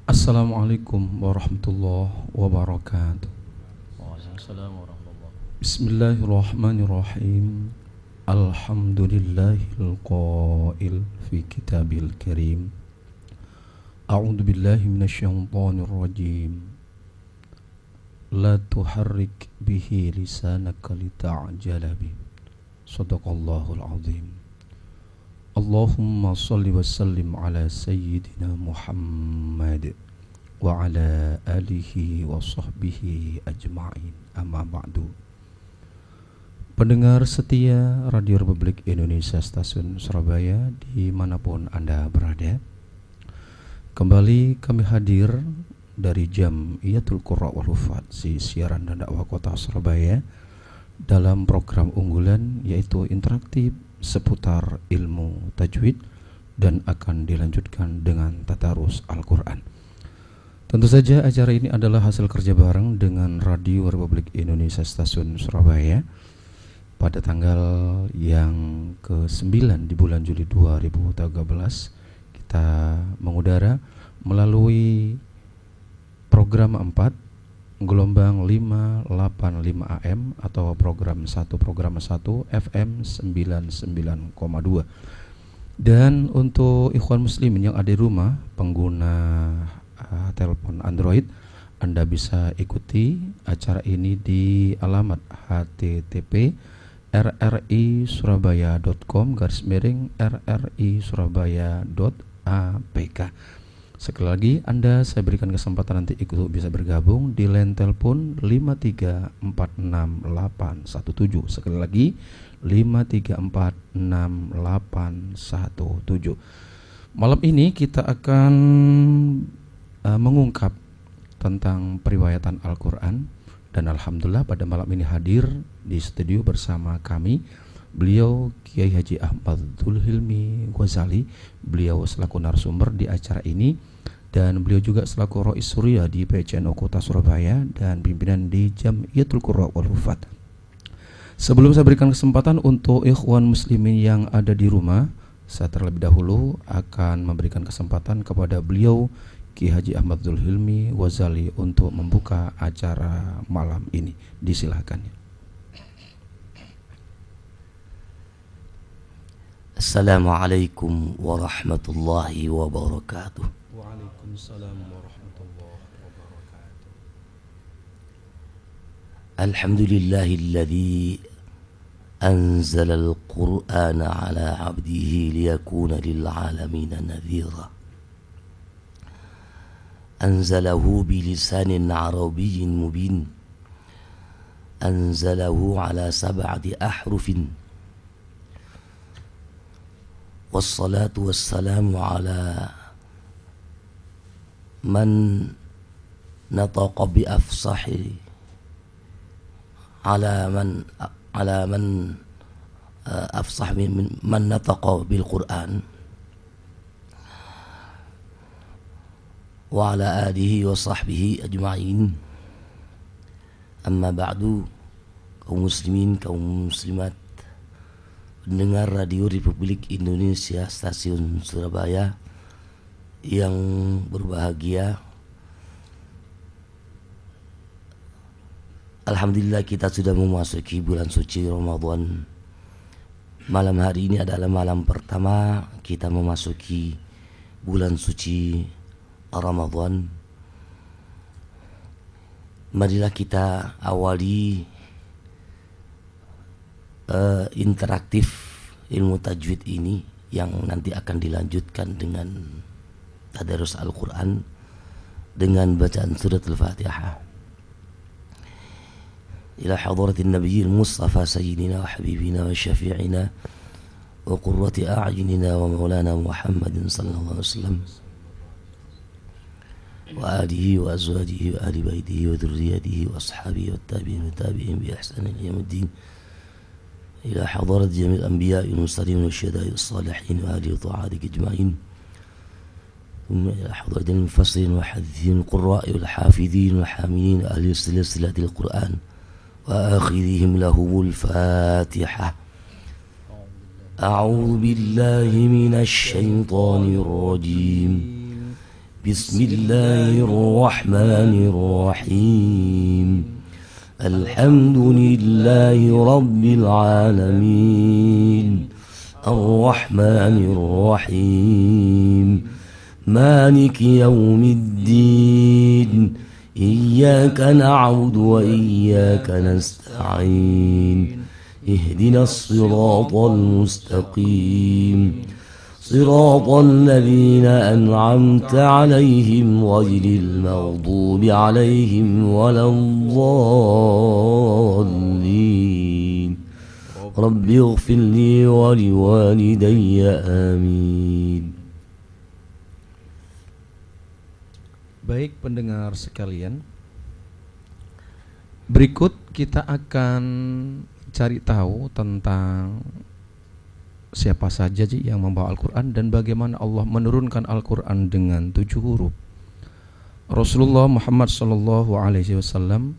Assalamualaikum warahmatullahi wabarakatuh. Waalaikumsalam warahmatullahi. Bismillahirrahmanirrahim. Alhamdulillahil qail fi kitabil karim. A'udzu billahi minasyaitonir rajim. La tuharrik bihi lisanaka lita'jala bi. Shadaqallahul azim. Allahumma salli wa sallim ala sayyidina Muhammad wa ala alihi wa sahbihi ajma'in, amma ba'du. Pendengar setia Radio Republik Indonesia Stasiun Surabaya dimanapun Anda berada, kembali kami hadir dari Jam'iyatul Qurra wal Hufadz siaran dan dakwah kota Surabaya dalam program unggulan yaitu interaktif seputar ilmu tajwid dan akan dilanjutkan dengan tadarus Al-Quran. Tentu saja acara ini adalah hasil kerja bareng dengan Radio Republik Indonesia Stasiun Surabaya pada tanggal yang ke-9 di bulan Juli 2013. Kita mengudara melalui program 4 gelombang 585 AM atau program 1 FM 99,2. Dan untuk ikhwan muslimin yang ada di rumah pengguna telepon Android, Anda bisa ikuti acara ini di alamat http://rri surabaya.com/rri-surabaya.apk. Sekali lagi saya berikan kesempatan nanti bisa bergabung di line telepon 5346817. Sekali lagi 5346817. Malam ini kita akan mengungkap tentang periwayatan Al-Quran, dan alhamdulillah pada malam ini hadir di studio bersama kami beliau Kiai Haji Ahmadul Hilmi Ghazali. Beliau selaku narasumber di acara ini, dan beliau juga selaku Rois Surya di PCNO Kota Surabaya dan pimpinan di Jam'iyatul Qurra wal Hufadz. Sebelum saya berikan kesempatan untuk ikhwan muslimin yang ada di rumah, saya terlebih dahulu akan memberikan kesempatan kepada beliau Kiai Haji Ahmadul Hilmi Ghazali untuk membuka acara malam ini. Disilakan. Assalamualaikum warahmatullahi wabarakatuh. Waalaikumsalam warahmatullahi wabarakatuh. Alhamdulillahilladzi anzala al-Qur'ana ala 'abdihi liyakuna lil 'alamin nadhira. Anzalahu bilisanin 'arabiyyin mubin. Anzalahu ala 7 ahrufin. Wassalatu wassalamu ala man nataqa bi afsahi ala man afsah min man nataqa bil Qur'an wa ala alihi wa sahbihi ajma'in. Amma ba'du, kaum muslimin, kaum muslimat, pendengar Radio Republik Indonesia Stasiun Surabaya yang berbahagia, alhamdulillah kita sudah memasuki bulan suci Ramadan. Malam hari ini adalah malam pertama kita memasuki bulan suci Ramadan. Marilah kita awali interaktif ilmu tajwid ini yang nanti akan dilanjutkan dengan tadarus Al-Quran dengan bacaan surat Al-Fatihah. Ila hadratin Nabiyil Mustafa Sayyidina wa Habibina wa Syafi'ina wa qurrati a'yunina wa maulana Muhammadin sallallahu alaihi wasallam wa alihi wa azwajihi wa ahli baitihi wa dhurriyyatihi wa ashabihi wa tabi'in wa tabi'in bi ihsan ila yaumiddin. إلى حضرة جميع الأنبياء والمرسلين والشهداء والصالحين وآله وطاعتك أجمعين. ثم إلى حضرة المفسرين والحديثين القراء والحافظين والحاملين أهل سلسلة القرآن وآخذهم لهم الفاتحة. أعوذ بالله من الشيطان الرجيم. Bismillahirrahmanirrahim. Alhamdulillahi rabbil alamin. Ar-Rahmanir-Rahim. Maliki yaumiddin. Iyyaka na'budu wa iyyaka nasta'in. Ihdinas siratal mustaqim. Siratal ladzina an'amta 'alaihim ghairil maghdubi 'alaihim waladdallin. Rabbi ighfirli wa liwalidayya amin. Baik pendengar sekalian, berikut kita akan cari tahu tentang siapa saja sih yang membawa Al-Quran dan bagaimana Allah menurunkan Al-Quran dengan 7 huruf. Rasulullah Muhammad SAW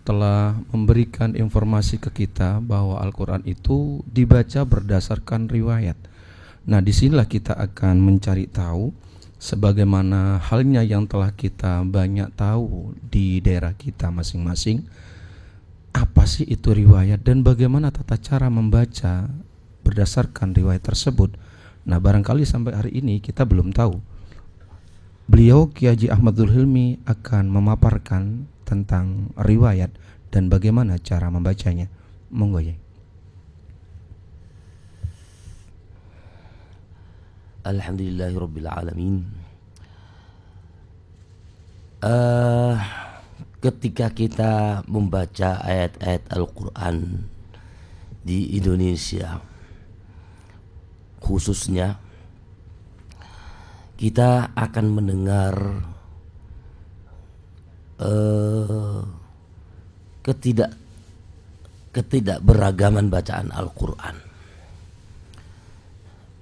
telah memberikan informasi ke kita bahwa Al-Quran itu dibaca berdasarkan riwayat. Nah, disinilah kita akan mencari tahu sebagaimana halnya yang telah kita banyak tahu di daerah kita masing-masing. Apa sih itu riwayat dan bagaimana tata cara membaca berdasarkan riwayat tersebut? Nah, barangkali sampai hari ini kita belum tahu. Beliau Kiai Haji Ahmadul Hilmi akan memaparkan tentang riwayat dan bagaimana cara membacanya. Monggo ya. Alhamdulillahirabbil alamin. Ketika kita membaca ayat-ayat Al-Quran di Indonesia khususnya, kita akan mendengar ketidakberagaman bacaan Al-Quran.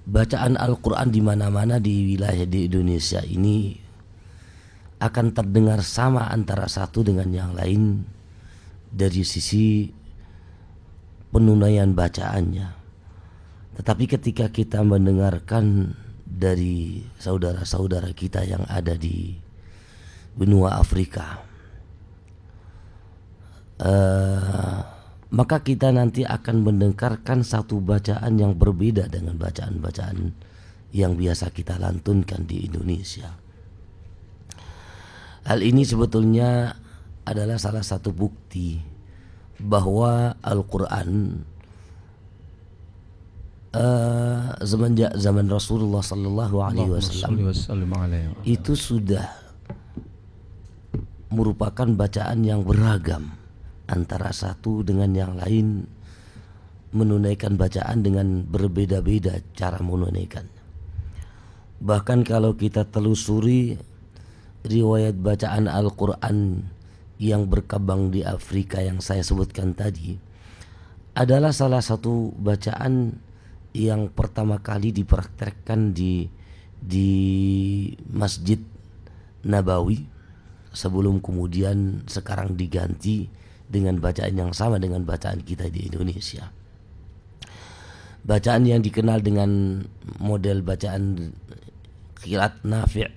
Bacaan Al-Quran di mana-mana di wilayah di Indonesia ini akan terdengar sama antara satu dengan yang lain dari sisi penunaian bacaannya. Tetapi ketika kita mendengarkan dari saudara-saudara kita yang ada di benua Afrika, maka kita nanti akan mendengarkan satu bacaan yang berbeda dengan bacaan-bacaan yang biasa kita lantunkan di Indonesia. Hal ini sebetulnya adalah salah satu bukti bahwa Al-Quran semenjak zaman Rasulullah Sallallahu Alaihi Wasallam itu sudah merupakan bacaan yang beragam antara satu dengan yang lain, menunaikan bacaan dengan berbeda-beda cara menunaikan. Bahkan kalau kita telusuri riwayat bacaan Al-Quran yang berkembang di Afrika yang saya sebutkan tadi, adalah salah satu bacaan yang pertama kali dipraktekkan di Masjid Nabawi, sebelum kemudian sekarang diganti dengan bacaan yang sama dengan bacaan kita di Indonesia. Bacaan yang dikenal dengan model bacaan qiraat Nafi'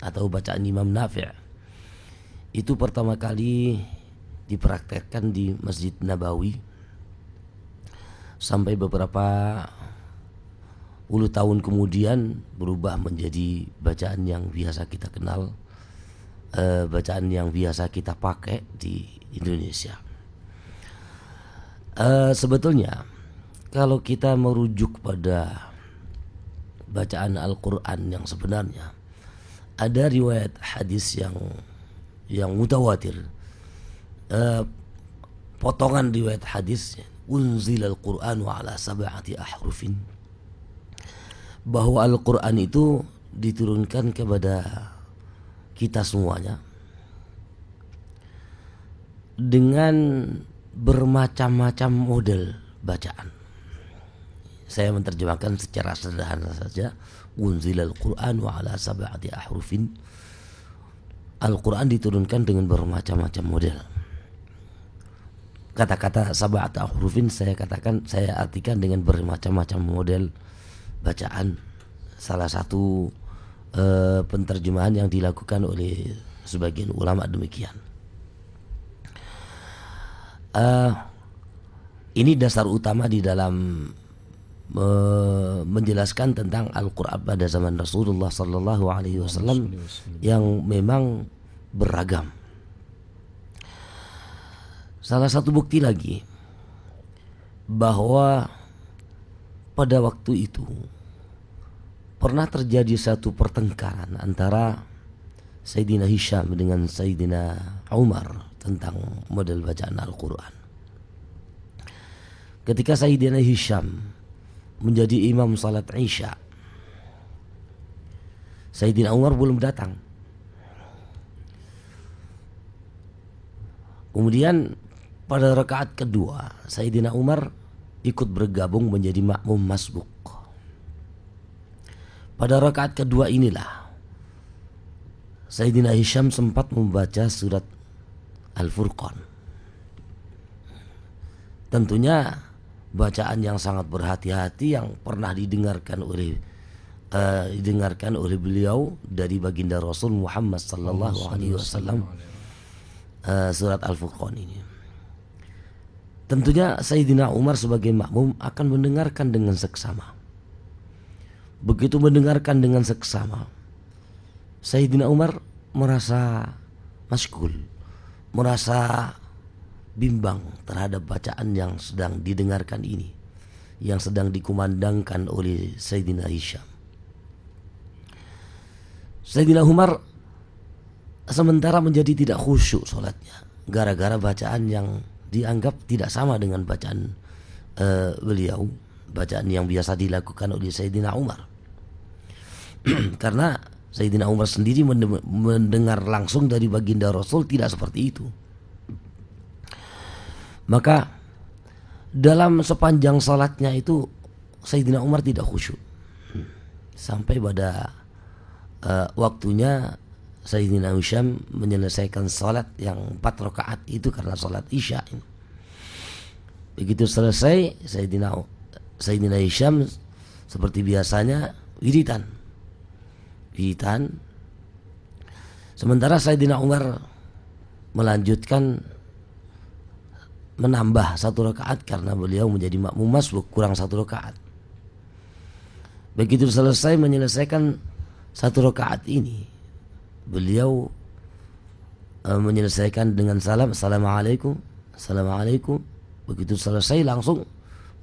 atau bacaan Imam Nafi' itu pertama kali dipraktekkan di Masjid Nabawi sampai beberapa puluh tahun kemudian berubah menjadi bacaan yang biasa kita kenal, bacaan yang biasa kita pakai di Indonesia. Sebetulnya kalau kita merujuk pada bacaan Al-Quran yang sebenarnya, ada riwayat hadis yang mutawatir, potongan riwayat hadis, unzil al-Qur'anu ala sab'ati ahrufin, bahwa Al-Quran itu diturunkan kepada kita semuanya dengan bermacam-macam model bacaan. Saya menerjemahkan secara sederhana saja, unzilal Qur'an wa ala sab'ati ahrufin. Al-Quran diturunkan dengan bermacam-macam model. Kata-kata sab'ati ahrufin saya artikan dengan bermacam-macam model bacaan. Salah satu penterjemahan yang dilakukan oleh sebagian ulama demikian. Ini dasar utama di dalam menjelaskan tentang Al-Quran pada zaman Rasulullah Sallallahu Alaihi Wasallam yang memang beragam. Salah satu bukti lagi bahwa pada waktu itu pernah terjadi satu pertengkaran antara Sayyidina Hisham dengan Sayyidina Umar tentang model bacaan Al-Quran. Ketika Sayyidina Hisham menjadi imam salat Isya, Sayyidina Umar belum datang. Kemudian pada rakaat kedua Sayyidina Umar ikut bergabung menjadi makmum masbuk. Pada rakaat kedua inilah Sayyidina Hisham sempat membaca surat Al-Furqan. Tentunya bacaan yang sangat berhati-hati yang pernah didengarkan oleh beliau dari baginda Rasul Muhammad sallallahu alaihi wasallam, surat Al-Furqan ini. Tentunya Sayyidina Umar sebagai makmum akan mendengarkan dengan seksama. Begitu mendengarkan dengan seksama, Sayyidina Umar merasa masyghul, merasa bimbang terhadap bacaan yang sedang didengarkan ini, yang sedang dikumandangkan oleh Sayyidina Hisham. Sayyidina Umar sementara menjadi tidak khusyuk sholatnya gara-gara bacaan yang dianggap tidak sama dengan bacaan beliau, bacaan yang biasa dilakukan oleh Sayyidina Umar. Karena Sayyidina Umar sendiri mendengar langsung dari baginda Rasul tidak seperti itu. Maka dalam sepanjang salatnya itu Sayyidina Umar tidak khusyuk. Sampai pada waktunya Sayyidina Hisham menyelesaikan salat yang 4 rakaat itu karena salat Isya. Begitu selesai Sayyidina Hisham seperti biasanya wiridan. Sementara Sayyidina Umar melanjutkan menambah 1 rakaat karena beliau menjadi makmum masbuk, kurang 1 rakaat. Begitu selesai menyelesaikan 1 rakaat ini, beliau menyelesaikan dengan salam, assalamualaikum, assalamualaikum. Begitu selesai langsung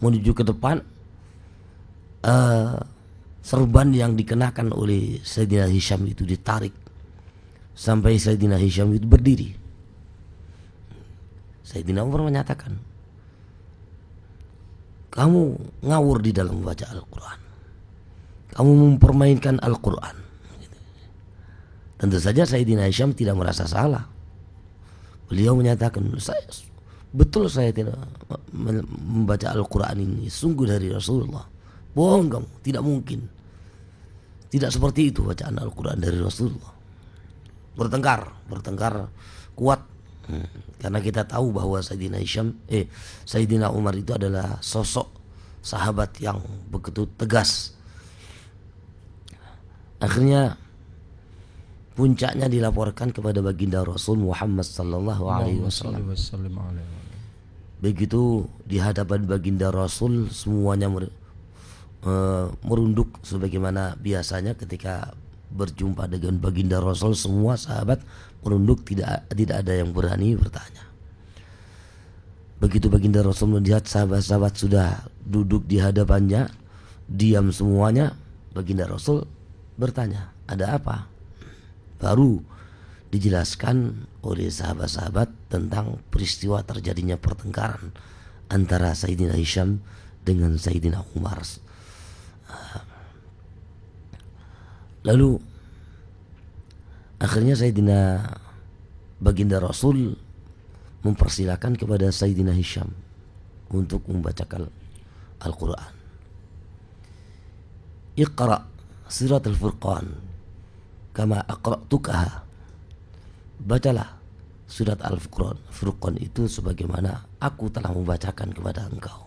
menuju ke depan. Serban yang dikenakan oleh Sayyidina Hisham itu ditarik sampai Sayyidina Hisham itu berdiri. Sayyidina Umar menyatakan, kamu ngawur di dalam membaca Al-Quran, kamu mempermainkan Al-Quran. Tentu saja Sayyidina Hisham tidak merasa salah. Beliau menyatakan, betul saya tidak membaca Al-Quran ini sungguh dari Rasulullah. Bohong kamu, tidak mungkin. Tidak seperti itu bacaan Al-Quran dari Rasulullah. Bertengkar kuat. Karena kita tahu bahwa Sayyidina Umar itu adalah sosok sahabat yang begitu tegas. Akhirnya puncaknya dilaporkan kepada baginda Rasul Muhammad sallallahu alaihi wasallam. Begitu di hadapan baginda Rasul semuanya merunduk sebagaimana biasanya ketika berjumpa dengan baginda Rasul, semua sahabat merunduk, tidak ada yang berani bertanya. Begitu baginda Rasul melihat sahabat-sahabat sudah duduk di hadapannya, diam semuanya, baginda Rasul bertanya, ada apa? Baru dijelaskan oleh sahabat-sahabat tentang peristiwa terjadinya pertengkaran antara Sayyidina Hisham dengan Sayyidina Umar. Lalu akhirnya Sayyidina baginda Rasul mempersilakan kepada Sayyidina Hisham untuk membacakan Al-Quran. Iqra surat Al-Furqan kama aqra'tukaha. Bacalah surat Al-Furqan itu sebagaimana aku telah membacakan kepada engkau,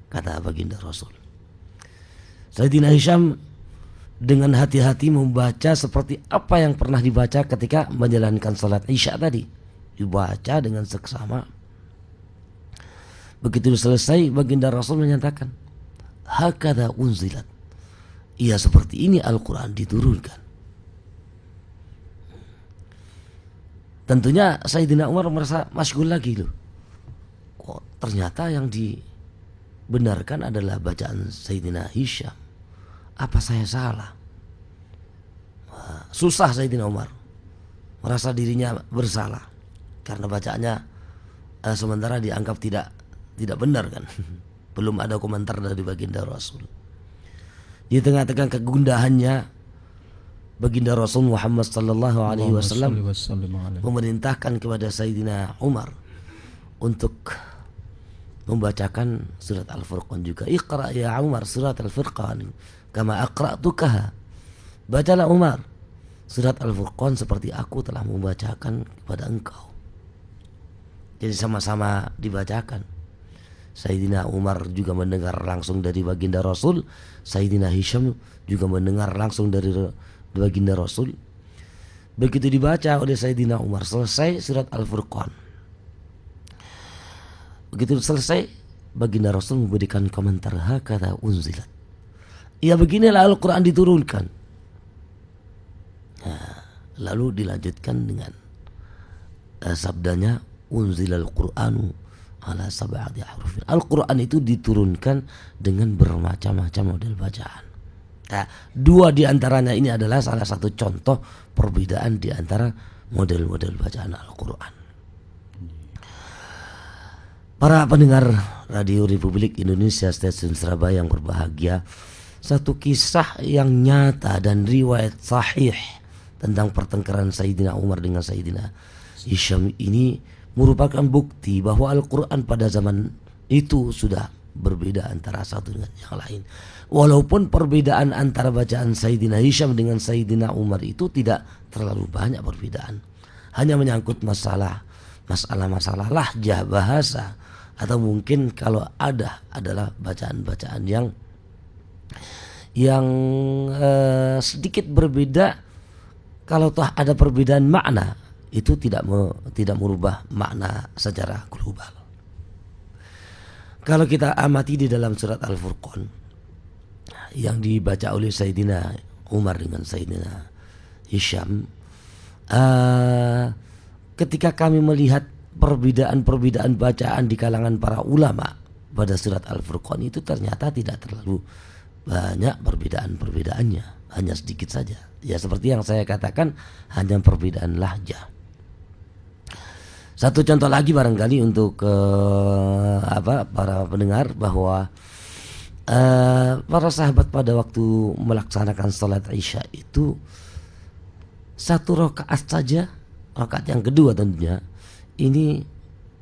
kata baginda Rasul. Sayyidina Hisham dengan hati-hati membaca seperti apa yang pernah dibaca ketika menjalankan salat Isya tadi. Dibaca dengan seksama. Begitu selesai, baginda Rasul menyatakan, hakadha unzilat. Iya, seperti ini Al-Quran diturunkan. Tentunya Sayyidina Umar merasa masyghul lagi loh. Kok ternyata yang dibenarkan adalah bacaan Sayyidina Hisham. Apa saya salah? Susah Sayyidina Umar, merasa dirinya bersalah karena bacaannya sementara dianggap tidak benar kan. Belum ada komentar dari baginda Rasul. Di tengah-tengah kegundahannya, baginda Rasul Muhammad sallallahu alaihi wasallam memerintahkan kepada Sayyidina Umar untuk membacakan surat Al-Furqan juga. Iqra ya Umar surat Al-Furqan kama aqra'tukaha. Bacalah Umar surat Al-Furqan seperti aku telah membacakan kepada engkau. Jadi sama-sama dibacakan. Sayyidina Umar juga mendengar langsung dari baginda Rasul, Sayyidina Hisham juga mendengar langsung dari baginda Rasul. Begitu dibaca oleh Sayyidina Umar, selesai surat Al-Furqan. Begitu selesai, baginda Rasul memberikan komentar, hakadha unzilat. Ya, beginilah Al-Quran diturunkan. Nah, lalu dilanjutkan dengan sabdanya, unzilal Qur'anu ala sab'ati ahrufin. Al-Quran itu diturunkan dengan bermacam-macam model bacaan. Nah, dua di antaranya ini adalah salah satu contoh perbedaan di antara model-model bacaan Al-Quran. Para pendengar Radio Republik Indonesia Stasiun Surabaya yang berbahagia, satu kisah yang nyata dan riwayat sahih tentang pertengkaran Sayyidina Umar dengan Sayyidina Hisham ini merupakan bukti bahwa Al-Quran pada zaman itu sudah berbeda antara satu dengan yang lain. Walaupun perbedaan antara bacaan Sayyidina Hisham dengan Sayyidina Umar itu tidak terlalu banyak perbedaan, hanya menyangkut masalah-masalah lahjah bahasa, atau mungkin kalau ada adalah bacaan-bacaan yang sedikit berbeda. Kalau toh ada perbedaan makna, itu tidak merubah makna secara global. Kalau kita amati di dalam surat Al-Furqan yang dibaca oleh Sayyidina Umar dengan Sayyidina Hisham, ketika kami melihat perbedaan-perbedaan bacaan di kalangan para ulama pada surat Al-Furqan itu ternyata tidak terlalu banyak perbedaan-perbedaannya, hanya sedikit saja. Ya, seperti yang saya katakan, hanya perbedaan lahjah. Satu contoh lagi barangkali untuk para pendengar, bahwa para sahabat pada waktu melaksanakan salat Isya itu satu rakaat saja, rakaat yang kedua tentunya, ini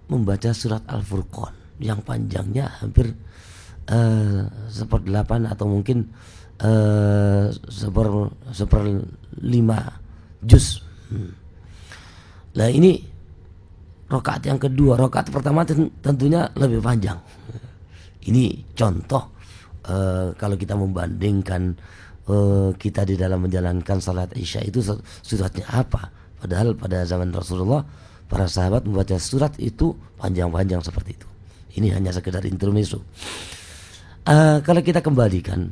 membaca surat Al-Furqan yang panjangnya hampir 1/8 atau mungkin 1/5 juz. Nah, ini rakaat yang kedua. Rakaat pertama tentunya lebih panjang. Ini contoh kalau kita membandingkan kita di dalam menjalankan salat Isya itu suratnya apa. Padahal pada zaman Rasulullah para sahabat membaca surat itu panjang-panjang seperti itu. Ini hanya sekedar intermezzo. Kalau kita kembalikan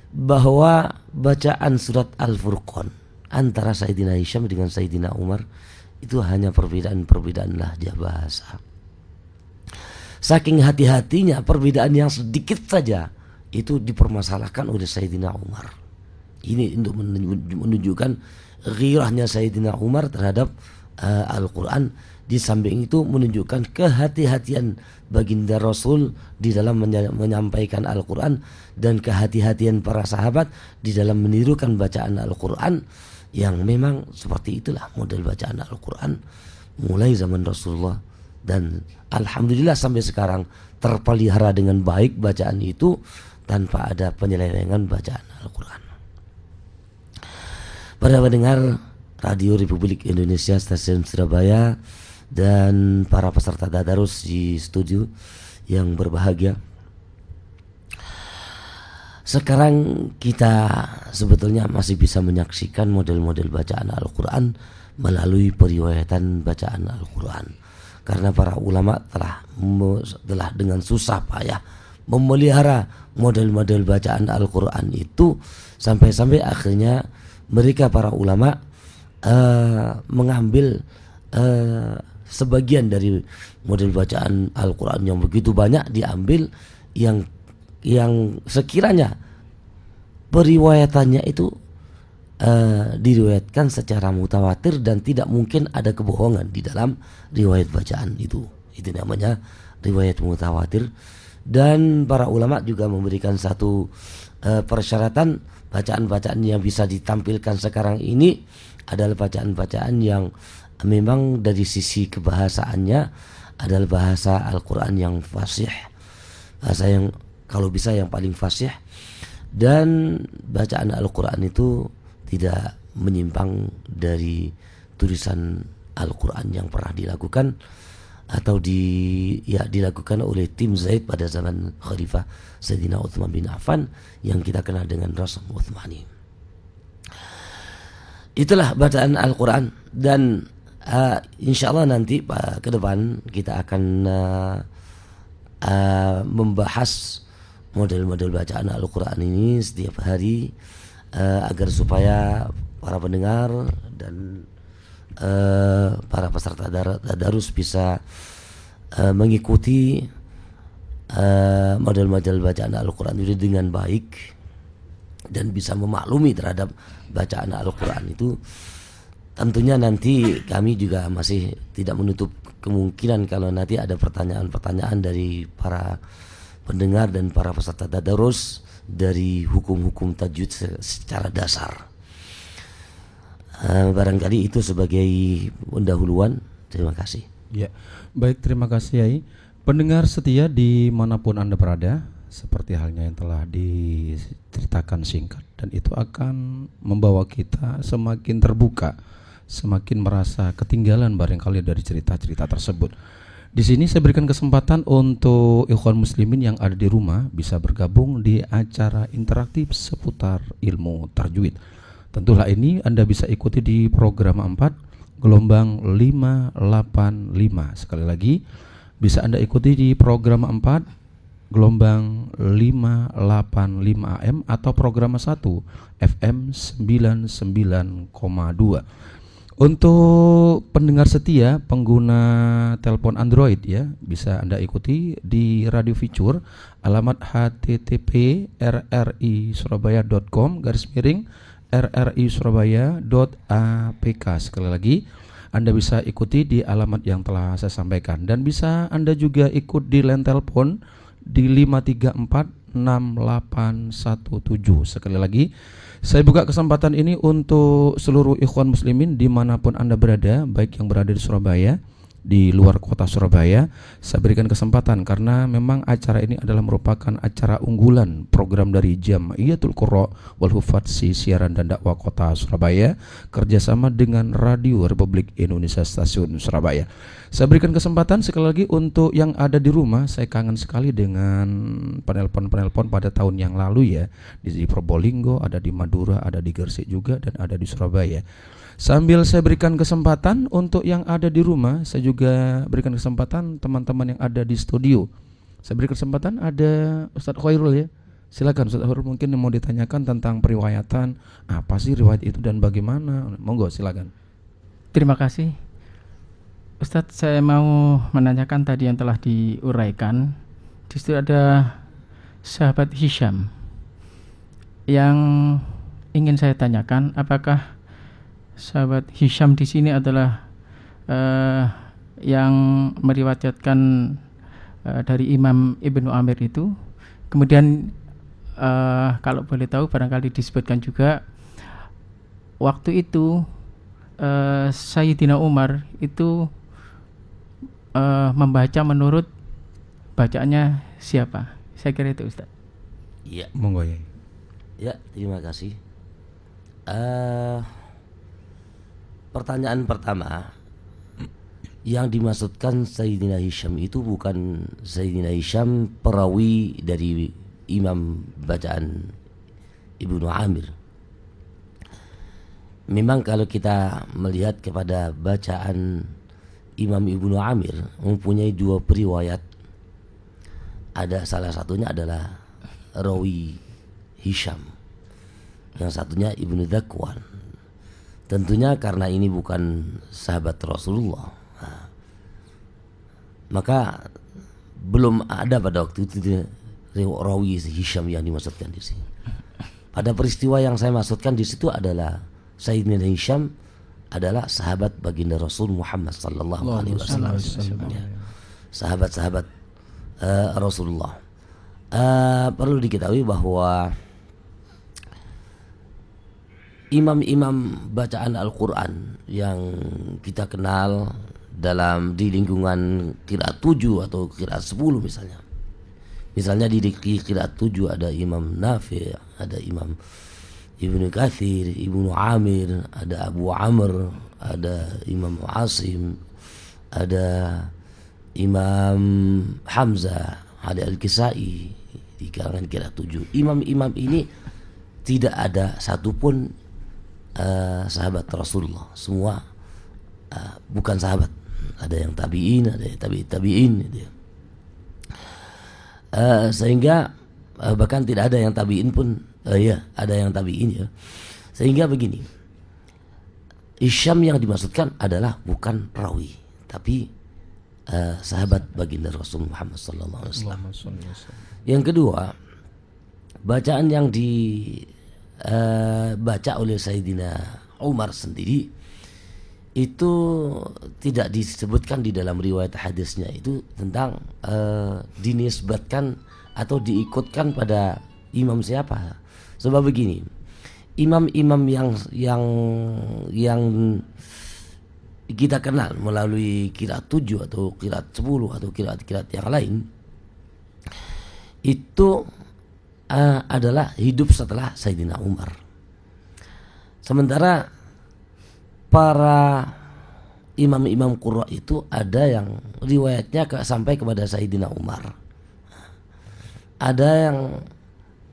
bahwa bacaan surat Al-Furqan antara Sayyidina Hisham dengan Sayyidina Umar itu hanya perbedaan lahjah bahasa. Saking hati-hatinya, perbedaan yang sedikit saja itu dipermasalahkan oleh Sayyidina Umar. Ini untuk menunjukkan ghirahnya Sayyidina Umar terhadap Al-Quran. Di samping itu menunjukkan kehati-hatian baginda Rasul di dalam menyampaikan Al-Quran, dan kehati-hatian para sahabat di dalam menirukan bacaan Al-Quran, yang memang seperti itulah model bacaan Al-Quran mulai zaman Rasulullah, dan alhamdulillah sampai sekarang terpelihara dengan baik bacaan itu tanpa ada penyelewengan bacaan Al-Quran. Para pendengar Radio Republik Indonesia Stasiun Surabaya dan para peserta tadarus di studio yang berbahagia, Sekarang kita sebetulnya masih bisa menyaksikan model-model bacaan Al-Quran melalui periwayatan bacaan Al-Quran. Karena para ulama telah dengan susah payah memelihara model-model bacaan Al-Quran itu sampai-sampai akhirnya mereka para ulama mengambil sebagian dari model bacaan Al-Quran yang begitu banyak, diambil yang sekiranya periwayatannya itu diriwayatkan secara mutawatir dan tidak mungkin ada kebohongan di dalam riwayat bacaan itu. Itu namanya riwayat mutawatir. Dan para ulama juga memberikan satu persyaratan, bacaan-bacaan yang bisa ditampilkan sekarang ini adalah bacaan-bacaan yang memang dari sisi kebahasaannya adalah bahasa Al-Quran yang fasih, bahasa yang kalau bisa yang paling fasih, dan bacaan Al-Quran itu tidak menyimpang dari tulisan Al-Quran yang pernah dilakukan atau dilakukan oleh tim Zaid pada zaman Khalifah Sayyidina Utsman bin Affan yang kita kenal dengan Rasm Utsmani. Itulah bacaan Al-Quran, dan insya Allah nanti ke depan kita akan membahas model-model bacaan Al-Quran ini setiap hari agar supaya para pendengar dan para peserta tadarus bisa mengikuti model-model bacaan Al-Quran itu dengan baik dan bisa memaklumi terhadap bacaan Al-Quran itu. Tentunya nanti kami juga masih tidak menutup kemungkinan kalau nanti ada pertanyaan-pertanyaan dari para pendengar dan para peserta tadarus dari hukum-hukum tajwid secara dasar. Barangkali itu sebagai pendahuluan. Terima kasih. Ya, baik, terima kasih Yai. Pendengar setia dimanapun Anda berada, seperti halnya yang telah diceritakan singkat, dan itu akan membawa kita semakin terbuka, semakin merasa ketinggalan barangkali dari cerita-cerita tersebut. Di sini saya berikan kesempatan untuk ikhwan muslimin yang ada di rumah bisa bergabung di acara interaktif seputar ilmu tajwid. Tentulah ini Anda bisa ikuti di program 4 gelombang 585. Sekali lagi bisa Anda ikuti di program 4 gelombang 585 AM atau program 1 FM 99,2. Untuk pendengar setia pengguna telepon Android ya, bisa Anda ikuti di Radio Feature alamat http://rrisurabaya.apk. Sekali lagi Anda bisa ikuti di alamat yang telah saya sampaikan, dan bisa Anda juga ikut di line telepon di 5346817. Sekali lagi saya buka kesempatan ini untuk seluruh ikhwan muslimin dimanapun Anda berada, baik yang berada di Surabaya, di luar kota Surabaya. Saya berikan kesempatan karena memang acara ini adalah merupakan acara unggulan program dari Jamiyatul Qurra wal Hufadz Siaran dan Dakwah Kota Surabaya kerjasama dengan Radio Republik Indonesia Stasiun Surabaya. Saya berikan kesempatan sekali lagi untuk yang ada di rumah. Saya kangen sekali dengan penelpon-penelpon pada tahun yang lalu ya, di Probolinggo, ada di Madura, ada di Gresik juga, dan ada di Surabaya. Sambil saya berikan kesempatan untuk yang ada di rumah, saya juga berikan kesempatan teman-teman yang ada di studio. Saya berikan kesempatan ada Ustadz Khairul ya. Silakan Ustadz Khairul, mungkin yang mau ditanyakan tentang periwayatan, apa sih riwayat itu dan bagaimana? Monggo silakan. Terima kasih Ustadz, saya mau menanyakan tadi yang telah diuraikan. Di situ ada sahabat Hisham yang ingin saya tanyakan, apakah sahabat Hisham di sini adalah yang meriwayatkan dari Imam Ibnu Amir itu. Kemudian kalau boleh tahu barangkali disebutkan juga waktu itu Sayyidina Umar itu membaca menurut bacaannya siapa? Saya kira itu Ustaz. Iya. Monggo ya. Ya, terima kasih. Pertanyaan pertama, yang dimaksudkan Sayyidina Hisham itu bukan Sayyidina Hisham perawi dari imam bacaan Ibnu Amir. Memang kalau kita melihat kepada bacaan Imam Ibnu Amir mempunyai dua periwayat. Ada salah satunya adalah rawi Hisham, yang satunya Ibnu Dzakwan. Tentunya karena ini bukan sahabat Rasulullah, maka belum ada pada waktu itu rawi Hisham yang dimaksudkan di sini. Pada peristiwa yang saya maksudkan di situ adalah Sayyidina Hisham adalah sahabat baginda Rasul Muhammad sallallahu alaihi wasallam. Sahabat-sahabat Rasulullah. Perlu diketahui bahwa imam-imam bacaan Al-Quran yang kita kenal di lingkungan qiraat 7 atau qiraat 10 misalnya. Misalnya di qiraat 7 ada Imam Nafi', ada Imam Ibnu Katsir, Ibnu Amir, ada Abu Amr, ada Imam Asim, ada Imam Hamzah, ada Al-Kisai di kalangan qiraat 7. Imam-imam ini tidak ada satupun sahabat Rasulullah. Semua bukan sahabat. Ada yang tabi'in, ada yang tabi'in gitu ya. Sehingga bahkan tidak ada yang tabi'in pun. Ada yang tabi'in ya. Sehingga begini, Hisham yang dimaksudkan adalah bukan rawi, tapi sahabat baginda Rasul Muhammad sallallahu alaihi wasallam. Yang kedua, bacaan yang dibaca oleh Sayyidina Umar sendiri itu tidak disebutkan di dalam riwayat hadisnya, itu tentang dinisbatkan atau diikutkan pada imam siapa. Sebab begini, imam-imam yang kita kenal melalui qiraat 7 atau qiraat 10 atau qiraat yang lain itu adalah hidup setelah Sayyidina Umar. Sementara para imam-imam qurra itu ada yang riwayatnya sampai kepada Sayyidina Umar. Ada yang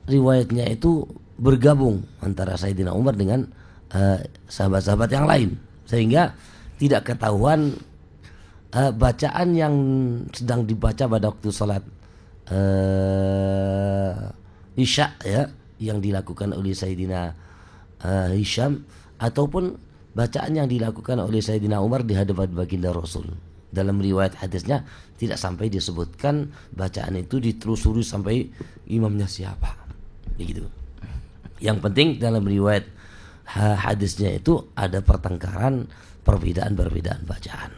riwayatnya itu bergabung antara Sayyidina Umar dengan sahabat-sahabat yang lain, sehingga tidak ketahuan bacaan yang sedang dibaca pada waktu salat Isya ya, yang dilakukan oleh Sayyidina Hisham, ataupun bacaan yang dilakukan oleh Sayyidina Umar di hadapan baginda Rasul. Dalam riwayat hadisnya tidak sampai disebutkan bacaan itu ditelusuri sampai imamnya siapa, begitu. Yang penting dalam riwayat hadisnya itu ada pertengkaran, perbedaan bacaan.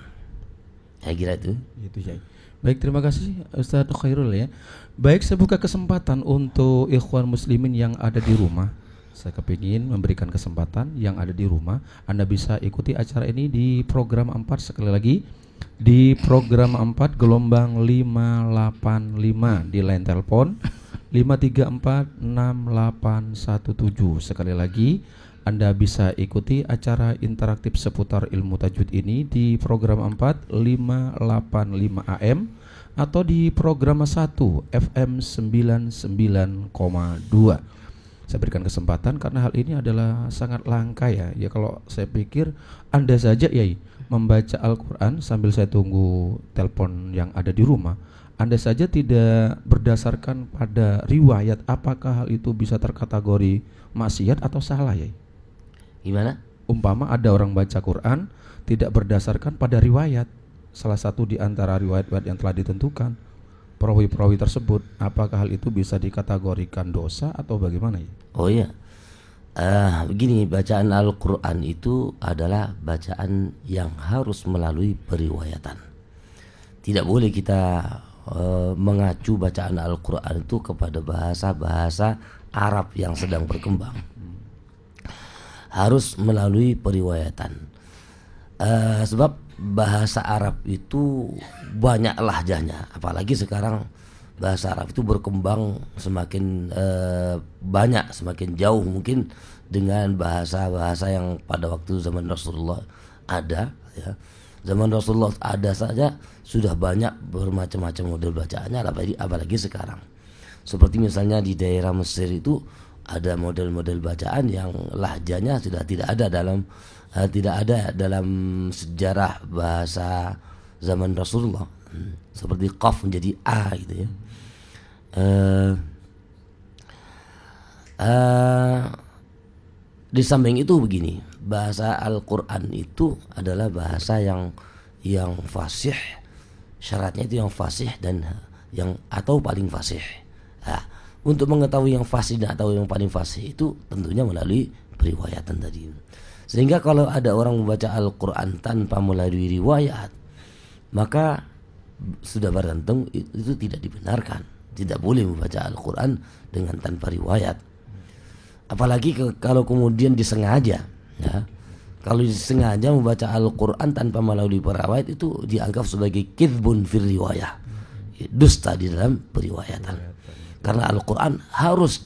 Saya kira itu. Itu ya. Baik, terima kasih Ustaz Khairul ya. Baik, saya buka kesempatan untuk ikhwan muslimin yang ada di rumah. Saya kepingin memberikan kesempatan yang ada di rumah, Anda bisa ikuti acara ini di program 4 sekali lagi. Di program 4 gelombang 585 di line telepon 5346817. Sekali lagi, Anda bisa ikuti acara interaktif seputar ilmu tajwid ini di program 4 585 AM atau di program 1 FM 99,2. Saya berikan kesempatan karena hal ini adalah sangat langka ya. Ya kalau saya pikir Anda saja ya membaca Al-Quran sambil saya tunggu telepon yang ada di rumah, Anda saja tidak berdasarkan pada riwayat, apakah hal itu bisa terkategori maksiat atau salah ya? Gimana? Umpama ada orang baca Quran tidak berdasarkan pada riwayat, salah satu di antara riwayat-riwayat yang telah ditentukan, perawi-perawi tersebut, apakah hal itu bisa dikategorikan dosa atau bagaimana ya? Oh iya, begini, bacaan Al-Quran itu adalah bacaan yang harus melalui periwayatan. Tidak boleh kita mengacu bacaan Al-Quran itu kepada bahasa-bahasa Arab yang sedang berkembang. Harus melalui periwayatan. Sebab bahasa Arab itu banyak lahjahnya, apalagi sekarang bahasa Arab itu berkembang semakin banyak, semakin jauh mungkin dengan bahasa-bahasa yang pada waktu zaman Rasulullah ada ya. Zaman Rasulullah ada saja sudah banyak bermacam-macam model bacaannya, apalagi sekarang. Seperti misalnya di daerah Mesir itu ada model-model bacaan yang lahjanya sudah tidak ada dalam sejarah bahasa zaman Rasulullah. Seperti qaf menjadi a gitu ya. Di samping itu begini, bahasa Al-Quran itu adalah bahasa yang fasih, syaratnya itu yang fasih dan yang atau paling fasih. Nah, untuk mengetahui yang fasih dan atau yang paling fasih itu tentunya melalui periwayatan tadi. Sehingga kalau ada orang membaca Al-Quran tanpa melalui riwayat, maka sudah barang tentu itu tidak dibenarkan. Tidak boleh membaca Al-Quran dengan tanpa riwayat. Apalagi kalau kemudian disengaja, ya. Kalau disengaja membaca Al-Quran tanpa melalui periwayat itu dianggap sebagai kidbun fil riwayah, dusta di dalam periwayatan. Karena Al-Quran harus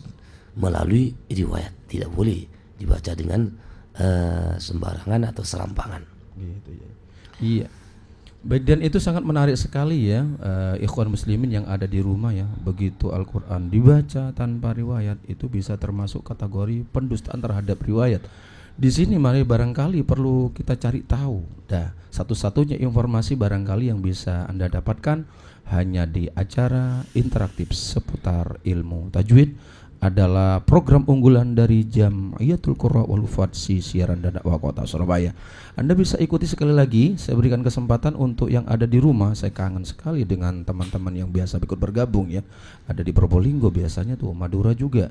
melalui riwayat, tidak boleh dibaca dengan sembarangan atau serampangan. Gitu ya. Iya. Baik, dan itu sangat menarik sekali ya, ikhwan muslimin yang ada di rumah ya. Begitu Al-Quran dibaca tanpa riwayat, itu bisa termasuk kategori pendustaan terhadap riwayat. Di sini mari barangkali perlu kita cari tahu. Satu-satunya informasi barangkali yang bisa Anda dapatkan hanya di acara interaktif seputar ilmu tajwid adalah program unggulan dari Jamiatul Qurra wal Hufadz siaran dan dakwah Kota Surabaya. Anda bisa ikuti sekali lagi. Saya berikan kesempatan untuk yang ada di rumah. Saya kangen sekali dengan teman-teman yang biasa ikut bergabung ya. Ada di Probolinggo biasanya tuh, Madura juga.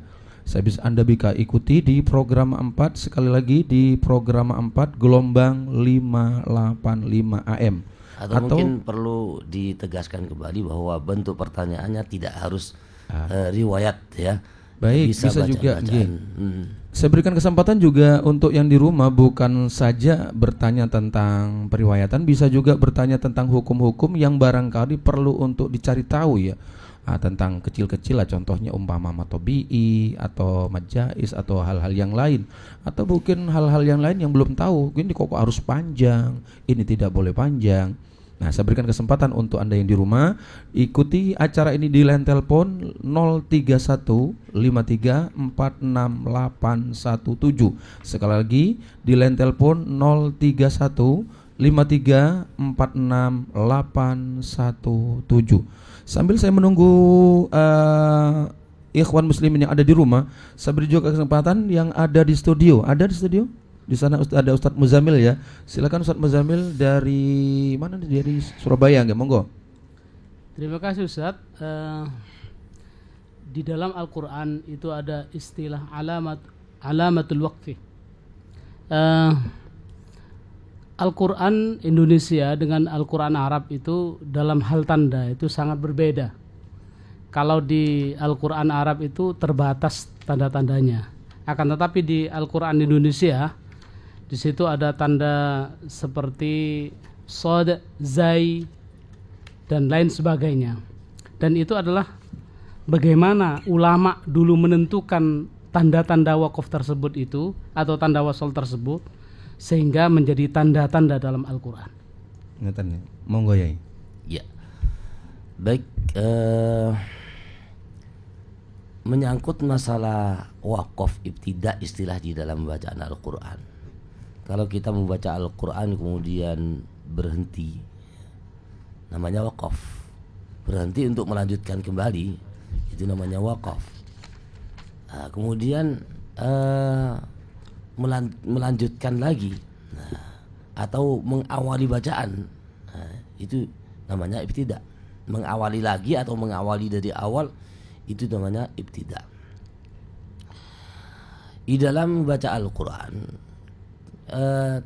Anda bisa ikuti di program 4, sekali lagi di program 4 gelombang 585 AM. Atau mungkin perlu ditegaskan kembali bahwa bentuk pertanyaannya tidak harus riwayat ya. Baik, bisa juga. Saya berikan kesempatan juga untuk yang di rumah, bukan saja bertanya tentang periwayatan, bisa juga bertanya tentang hukum-hukum yang barangkali perlu untuk dicari tahu ya. Tentang kecil-kecil lah, contohnya umpama matobi'i atau majais atau hal-hal yang lain, atau mungkin hal-hal yang lain yang belum tahu. Ini kok harus panjang, ini tidak boleh panjang. Nah, saya berikan kesempatan untuk Anda yang di rumah, ikuti acara ini di line telepon 03153468817. Sekali lagi di line telepon 03153468817. Sambil saya menunggu ikhwan muslimin yang ada di rumah, saya beri juga kesempatan yang ada di studio. Ada di studio? Di sana ada Ustadz Muzamil ya. Silakan Ustadz Muzamil dari mana nih? Dari Surabaya nggak? Monggo. Terima kasih Ustadz. Di dalam Al-Quran itu ada istilah alamatul waqfi. Al-Quran Indonesia dengan Al-Quran Arab itu dalam hal tanda itu sangat berbeda. Kalau di Al-Quran Arab itu terbatas tanda-tandanya. Akan tetapi di Al-Quran Indonesia di situ ada tanda seperti sod, zai dan lain sebagainya. Dan itu adalah bagaimana ulama dulu menentukan tanda-tanda wakaf tersebut itu atau tanda wasol tersebut sehingga menjadi tanda-tanda dalam Al-Quran. Monggo Yai. Ya. Baik, menyangkut masalah wakaf ibtida istilah di dalam bacaan Al-Quran. Kalau kita membaca Al-Quran kemudian berhenti, namanya wakaf. Berhenti untuk melanjutkan kembali, itu namanya wakaf. Kemudian melanjutkan lagi, atau mengawali bacaan, itu namanya ibtida. Mengawali lagi atau mengawali dari awal, itu namanya ibtida. Di dalam membaca Al-Quran,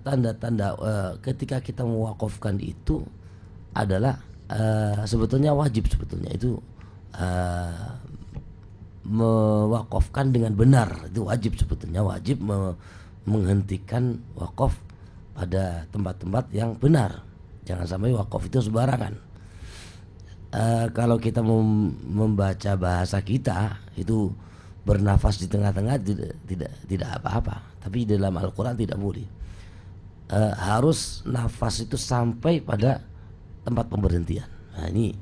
tanda-tanda ketika kita mewakafkan itu adalah sebetulnya wajib, sebetulnya itu mewakafkan dengan benar, itu wajib, sebetulnya wajib menghentikan wakaf pada tempat-tempat yang benar. Jangan sampai wakaf itu sembarangan. Kalau kita membaca bahasa kita itu bernafas di tengah-tengah tidak apa-apa, tapi dalam Al-Quran tidak boleh. Harus nafas itu sampai pada tempat pemberhentian. Nah, ini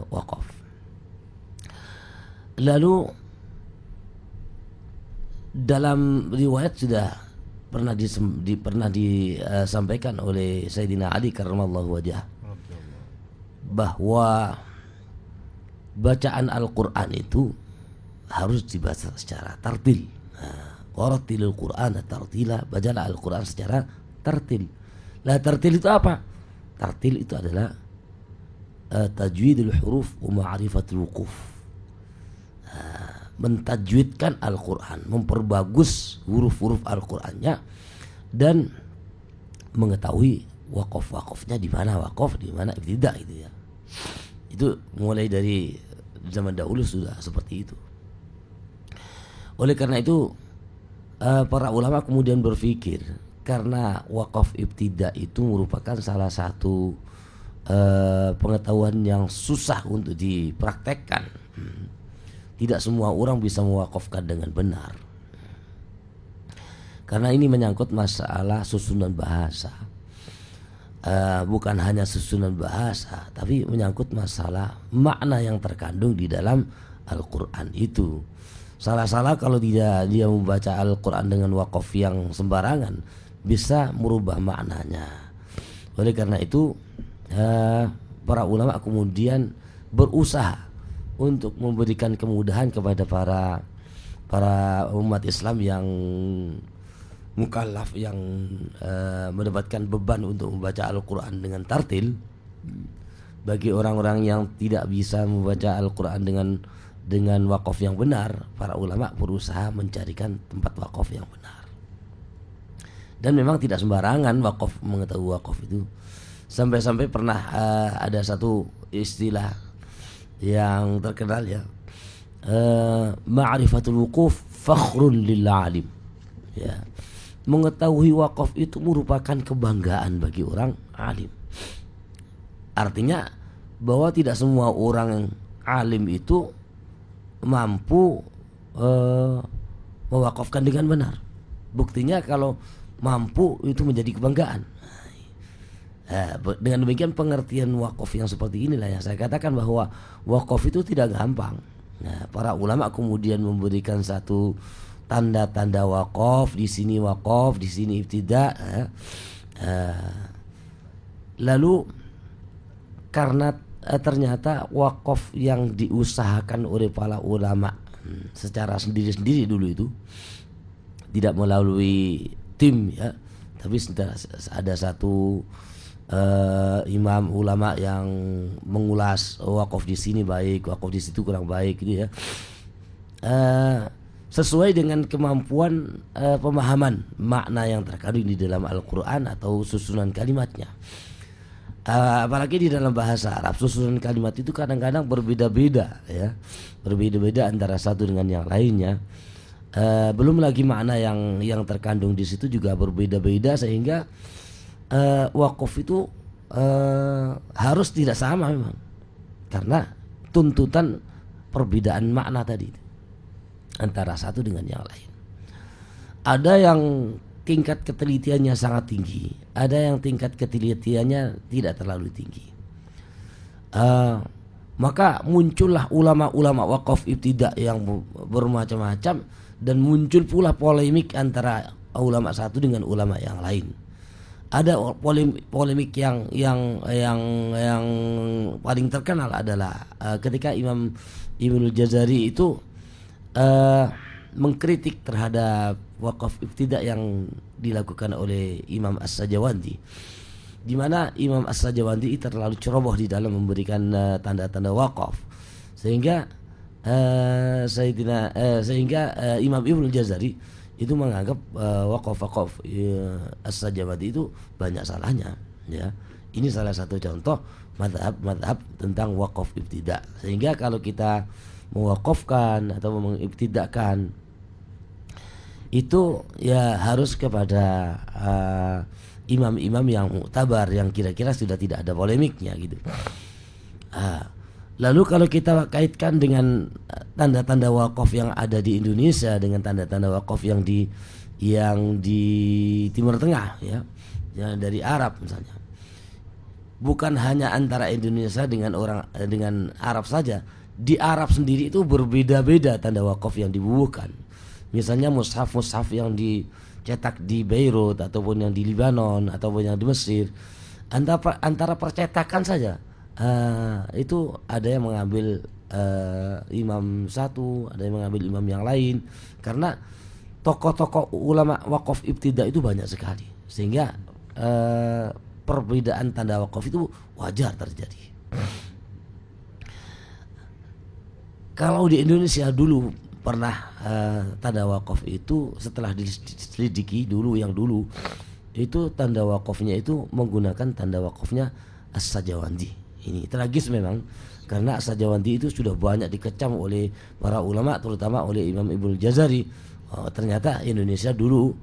wakaf. Lalu dalam riwayat sudah pernah disampaikan oleh Sayyidina Ali karramallahu wajhah bahwa bacaan Al-Quran itu harus dibaca secara tartil. Warattilil Qur'an tartila, bacalah Al-Quran secara tartil. Lah tartil itu apa? Tartil itu adalah tajwidul huruf wa ma'rifatul wuquf. Mentajwidkan Al-Quran, memperbagus huruf-huruf Al-Qurannya, dan mengetahui wakaf-wakafnya di mana wakaf, di mana ibtidah gitu ya. Itu mulai dari zaman dahulu sudah seperti itu. Oleh karena itu para ulama kemudian berpikir, karena wakaf ibtidah itu merupakan salah satu pengetahuan yang susah untuk dipraktekkan. Tidak semua orang bisa mewakafkan dengan benar. Karena ini menyangkut masalah susunan bahasa. Bukan hanya susunan bahasa, tapi menyangkut masalah makna yang terkandung di dalam Al-Quran itu. Salah-salah kalau tidak dia membaca Al-Quran dengan wakaf yang sembarangan, bisa merubah maknanya. Oleh karena itu para ulama kemudian berusaha untuk memberikan kemudahan kepada para umat Islam yang mukallaf, yang mendapatkan beban untuk membaca Al-Quran dengan tartil. Bagi orang-orang yang tidak bisa membaca Al-Quran dengan wakaf yang benar, para ulama berusaha mencarikan tempat wakaf yang benar. Dan memang tidak sembarangan wakaf, mengetahui wakaf itu. Sampai-sampai pernah ada satu istilah yang terkenal ya, ma'rifatul wuquf fakhrun lil alim. Ya, mengetahui wakaf itu merupakan kebanggaan bagi orang alim. Artinya bahwa tidak semua orang alim itu mampu mewakafkan dengan benar. Buktinya kalau mampu itu menjadi kebanggaan. Dengan demikian pengertian wakaf yang seperti inilah yang saya katakan bahwa wakaf itu tidak gampang. Nah, para ulama kemudian memberikan satu tanda-tanda wakaf, di sini wakaf, di sini ibtidah. Lalu karena ternyata wakaf yang diusahakan oleh para ulama secara sendiri-sendiri dulu itu tidak melalui tim ya, tapi ada satu imam ulama yang mengulas wakaf di sini baik, wakaf di situ kurang baik gitu ya. Sesuai dengan kemampuan pemahaman makna yang terkandung di dalam Al-Quran atau susunan kalimatnya. Apalagi di dalam bahasa Arab, susunan kalimat itu kadang-kadang berbeda-beda ya, berbeda-beda antara satu dengan yang lainnya. Belum lagi makna yang terkandung di situ juga berbeda-beda, sehingga wakaf itu harus tidak sama memang, karena tuntutan perbedaan makna tadi antara satu dengan yang lain. Ada yang tingkat ketelitiannya sangat tinggi, ada yang tingkat ketelitiannya tidak terlalu tinggi. Maka muncullah ulama-ulama wakaf ibtidah yang bermacam-macam, dan muncul pula polemik antara ulama satu dengan ulama yang lain. Ada polemik yang paling terkenal adalah ketika Imam Ibnul Jazari itu mengkritik terhadap wakaf ibtidah yang dilakukan oleh Imam As-Sajawandi, di mana Imam As-Sajawandi terlalu ceroboh di dalam memberikan tanda-tanda wakaf, sehingga Imam Ibnul Jazari itu menganggap wakaf As-Sajawandi itu banyak salahnya ya. Ini salah satu contoh madhab tentang wakaf ibtidah. Sehingga kalau kita mewakafkan atau mengibtidahkan itu ya harus kepada imam-imam yang muktabar, yang kira-kira sudah tidak ada polemiknya gitu. Lalu kalau kita kaitkan dengan tanda-tanda wakaf yang ada di Indonesia dengan tanda-tanda wakaf yang di Timur Tengah ya, yang dari Arab misalnya, bukan hanya antara Indonesia dengan Arab saja, di Arab sendiri itu berbeda-beda tanda wakaf yang dibubuhkan. Misalnya mushaf yang dicetak di Beirut ataupun yang di Libanon ataupun yang di Mesir, antara percetakan saja itu ada yang mengambil imam satu, ada yang mengambil imam yang lain, karena tokoh-tokoh ulama wakaf ibtida itu banyak sekali, sehingga perbedaan tanda wakaf itu wajar terjadi. Kalau di Indonesia dulu pernah tanda wakaf itu setelah diselidiki dulu itu tanda wakafnya itu menggunakan tanda wakafnya As-Sajawandi. Ini tragis memang, karena As-Sajawandi itu sudah banyak dikecam oleh para ulama, terutama oleh Imam Ibnu Jazari. Ternyata Indonesia dulu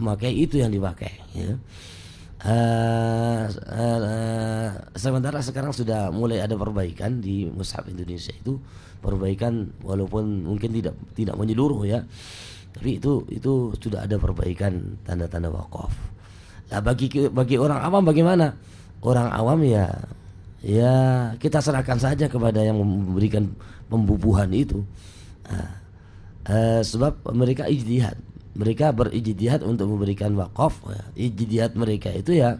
memakai itu yang dipakai, ya. Sementara sekarang sudah mulai ada perbaikan di mushaf Indonesia itu, perbaikan walaupun mungkin tidak menyeluruh ya, tapi itu sudah ada perbaikan tanda-tanda wakaf. Nah, bagi orang awam bagaimana? Orang awam ya kita serahkan saja kepada yang memberikan pembubuhan itu. Sebab mereka ijtihad. Mereka berijtihad untuk memberikan wakaf, ya. Ijtihad mereka itu ya,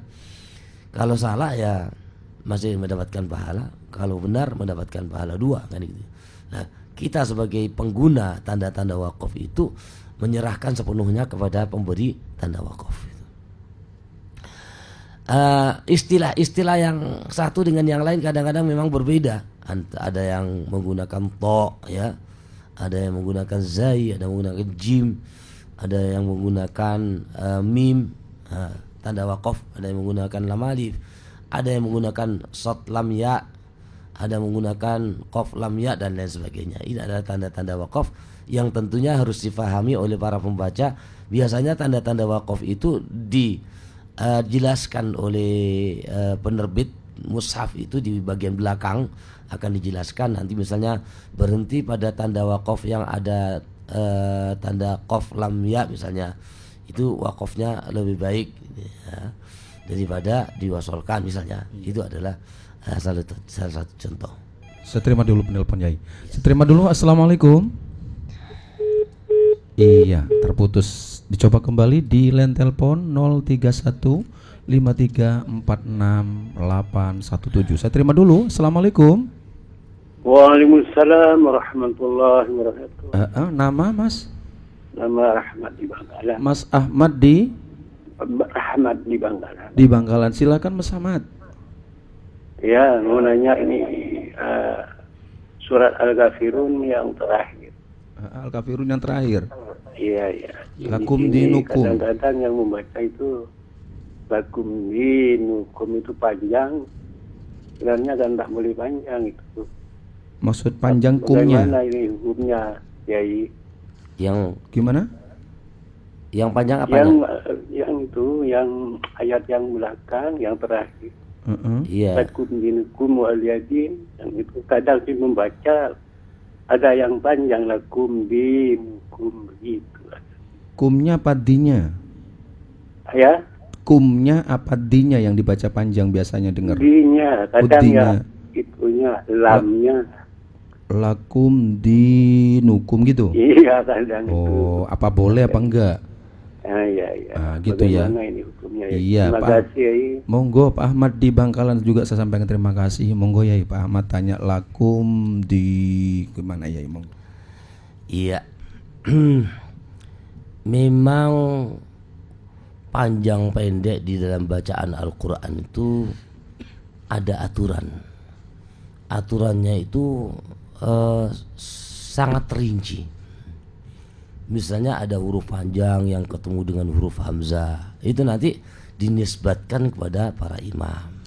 kalau salah ya masih mendapatkan pahala, kalau benar mendapatkan pahala 2 kan gitu. Nah, kita sebagai pengguna tanda-tanda wakaf itu menyerahkan sepenuhnya kepada pemberi tanda wakaf. Istilah-istilah yang satu dengan yang lain kadang-kadang memang berbeda. Ada yang menggunakan to, ya, ada yang menggunakan zai, ada yang menggunakan jim, ada yang menggunakan mim, tanda wakaf, ada yang menggunakan lam alif, ada yang menggunakan shad lam ya, ada yang menggunakan qaf lam ya, dan lain sebagainya. Ini adalah tanda-tanda wakaf yang tentunya harus difahami oleh para pembaca. Biasanya tanda-tanda wakaf itu dijelaskan oleh penerbit mushaf itu di bagian belakang akan dijelaskan. Nanti misalnya berhenti pada tanda wakaf yang ada tanda qaf lam ya misalnya, itu wakafnya lebih baik ya, daripada diwasolkan misalnya. Itu adalah salah satu contoh. Saya terima dulu penelpon Yai. Saya terima dulu. Assalamualaikum. Iya, terputus. Dicoba kembali di line telepon 031 5346 817. Saya terima dulu. Assalamualaikum. Waalaikumsalam warahmatullahi wabarakatuh. Nama Mas? Nama Ahmad di Bangkalan. Mas Ahmad di? Ahmad di Bangkalan. Di Bangkalan. Silakan Mas Ahmad. Ya, mau nanya ini surat Al-Kafirun yang terakhir. Al-Kafirun yang terakhir. Iya. Lakum dinukum. Kadang-kadang yang membaca itu lakum dinukum itu panjang. Sebenarnya kan tak boleh panjang itu. Maksud panjang kumnya? Bagaimana ini hukumnya, Yai? Yang gimana? Yang panjang apanya? Yang itu, yang ayat yang belakang, yang terakhir. Iya. Lakum dinukum waliyadin, yang itu kadang sih membaca ada yang panjang, lakum dinukum begitu. Kumnya apa dinya? Ya? Kumnya apa dinya yang dibaca panjang biasanya dengar? Dinya, kadang ya itunya, lamnya. Lakum dinukum gitu? Iya, kadang itu. Oh, apa boleh apa enggak? Iya. Gitu ya. Ini hukumnya, ya? Iya, terima Pak. kasih, ya. Monggo Pak Ahmad di Bangkalan juga saya sampaikan terima kasih. Monggo ya Pak Ahmad tanya lakum di gimana ya monggo. Iya. Memang panjang pendek di dalam bacaan Al-Quran itu ada aturan. Aturannya itu sangat rinci. Misalnya ada huruf panjang yang ketemu dengan huruf hamzah, itu nanti dinisbatkan kepada para imam.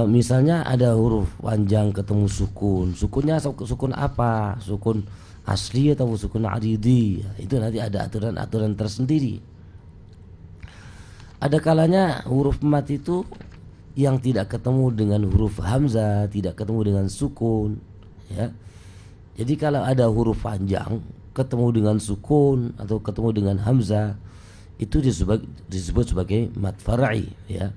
Misalnya ada huruf panjang ketemu sukun, sukunnya sukun apa? Sukun asli atau sukun aridi? Itu nanti ada aturan-aturan tersendiri. Ada kalanya huruf mat itu yang tidak ketemu dengan huruf hamzah, tidak ketemu dengan sukun, ya. Jadi kalau ada huruf panjang ketemu dengan sukun atau ketemu dengan hamzah, itu disebut sebagai mat far'i, ya.